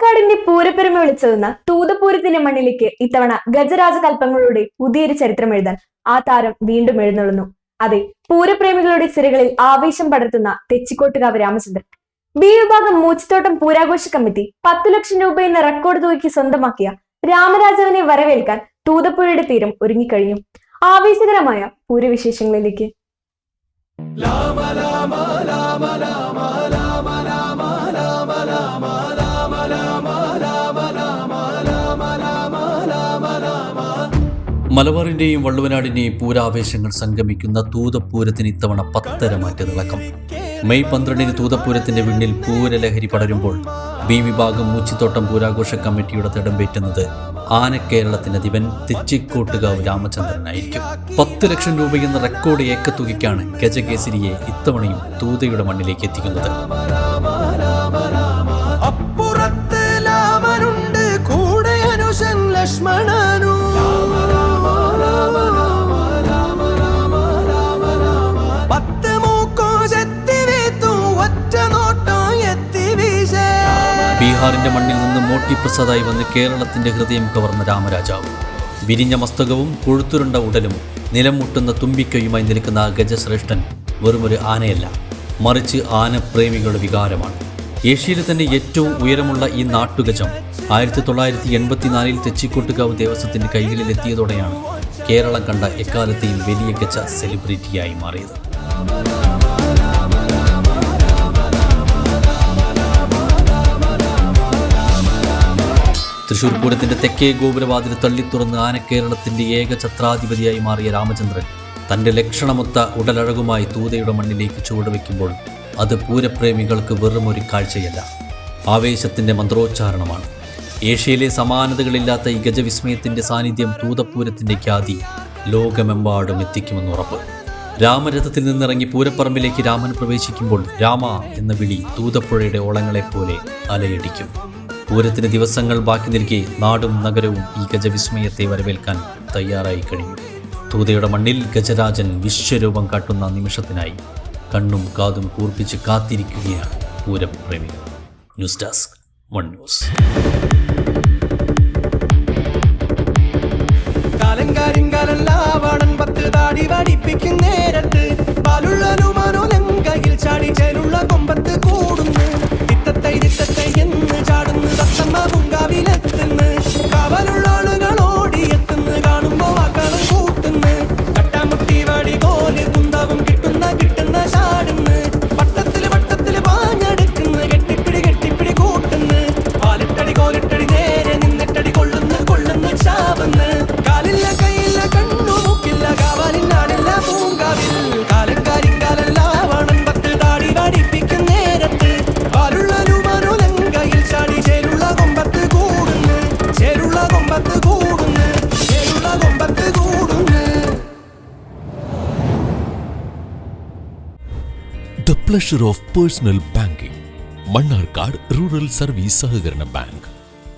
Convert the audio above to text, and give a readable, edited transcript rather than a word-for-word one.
പാലക്കാടിന്റെ പൂരപ്പെരുമ വിളിച്ചതെന്ന തൂതപൂരത്തിന്റെ മണ്ണിലേക്ക് ഇത്തവണ ഗജരാജകൽപ്പങ്ങളുടെ പുതിയൊരു ചരിത്രം എഴുതാൻ ആ താരം വീണ്ടും എഴുന്നള്ളുന്നു. അതെ, പൂരപ്രേമികളുടെ സിരകളിൽ ആവേശം പടർത്തുന്ന തെച്ചിക്കോട്ടുകാവ് രാമചന്ദ്രൻ. ബി വിഭാഗം മൂച്ചിത്തോട്ടം പൂരാഘോഷ കമ്മിറ്റി 10 ലക്ഷം രൂപ എന്ന റെക്കോർഡ് തുകയ്ക്ക് സ്വന്തമാക്കിയ രാമരാജാവിനെ വരവേൽക്കാൻ തൂതപ്പുഴയുടെ തീരം ഒരുങ്ങിക്കഴിഞ്ഞു. ആവേശകരമായ പൂരവിശേഷങ്ങളിലേക്ക്. മലബാറിന്റെയും വള്ളുവനാടിന്റെയും പൂരാവേശങ്ങൾ സംഗമിക്കുന്ന തൂതപ്പൂരത്തിന് ഇത്തവണ 10 മാറ്റ് തിളക്കം. മെയ് 12 തൂതപ്പൂരത്തിന്റെ വിണ്ണിൽ പൂരലഹരി പടരുമ്പോൾ ബി വിഭാഗം മൂച്ചിത്തോട്ടം പൂരാഘോഷ കമ്മിറ്റിയുടെ തിടമ്പേറ്റുന്നത് ആനക്കേരളത്തിന്റെ അധിപൻ തെച്ചിക്കോട്ടുകാവ് രാമചന്ദ്രനായിരിക്കും. 10 ലക്ഷം രൂപ എന്ന റെക്കോർഡ് ഏക്കത്തുകയ്ക്കാണ് ഗജകേസരിയെ ഇത്തവണയും തൂതയുടെ മണ്ണിലേക്ക് എത്തിക്കുന്നത്. ബീഹാറിന്റെ മണ്ണിൽ നിന്ന് മോട്ടി പ്രസാദായി വന്ന് കേരളത്തിന്റെ ഹൃദയം കവർന്ന രാമരാജാവ്. വിരിഞ്ഞ മസ്തകവും കൊഴുത്തുരുണ്ട ഉടലും നിലം മുട്ടുന്ന തുമ്പിക്കൈയുമായി നിൽക്കുന്ന ആ ഗജശ്രേഷ്ഠൻ വെറുമൊരു ആനയല്ല, മറിച്ച് ആനപ്രേമികളുടെ വികാരമാണ്. ഏഷ്യയിലെ തന്നെ ഏറ്റവും ഉയരമുള്ള ഈ നാട്ടുഗജം 1984 തെച്ചിക്കോട്ടുകാവ് ദേവസ്വത്തിന്റെ കൈകളിലെത്തിയതോടെയാണ് കേരളം കണ്ട എക്കാലത്തെയും വലിയ ഗജ സെലിബ്രിറ്റിയായി മാറിയത്. തൃശൂർ പൂരത്തിന്റെ തെക്കേ ഗോപുരവാതിൽ തള്ളിത്തുറന്ന് ആനക്കേരളത്തിന്റെ ഏക ഛത്രാധിപതിയായി മാറിയ രാമചന്ദ്രൻ തന്റെ ലക്ഷണമൊത്ത ഉടലഴകുമായി തൂതയുടെ മണ്ണിലേക്ക് ചുവടുവെക്കുമ്പോൾ അത് പൂരപ്രേമികൾക്ക് വെറുമൊരു കാഴ്ചയല്ല, ആവേശത്തിന്റെ മന്ത്രോച്ചാരണമാണ്. ഏഷ്യയിലെ സമാനതകളില്ലാത്ത ഈ ഗജവിസ്മയത്തിന്റെ സാന്നിധ്യം തൂതപ്പൂരത്തിന്റെ ഖ്യാതി ലോകമെമ്പാടും എത്തിക്കുമെന്ന് ഉറപ്പ്. രാമരഥത്തിൽ നിന്നിറങ്ങി പൂരപ്പറമ്പിലേക്ക് രാമൻ പ്രവേശിക്കുമ്പോൾ രാമ എന്ന വിളി തൂതപ്പുഴയുടെ ഓളങ്ങളെപ്പോലെ അലയടിക്കും. പൂരത്തിന് ദിവസങ്ങൾ ബാക്കി നിൽക്കെ നാടും നഗരവും ഈ ഗജവിസ്മയത്തെ വരവേൽക്കാൻ തയ്യാറായി കഴിഞ്ഞു. തൂതയുടെ മണ്ണിൽ ഗജരാജൻ വിശ്വരൂപം കാട്ടുന്ന നിമിഷത്തിനായി കണ്ണും കാതും കൂർപ്പിച്ച് കാത്തിരിക്കുകയാണ് പൂരപ്രേമികൾ. News desk one news. The pleasure of personal banking. Mannarkad Rural Service Sahakaranam Bank.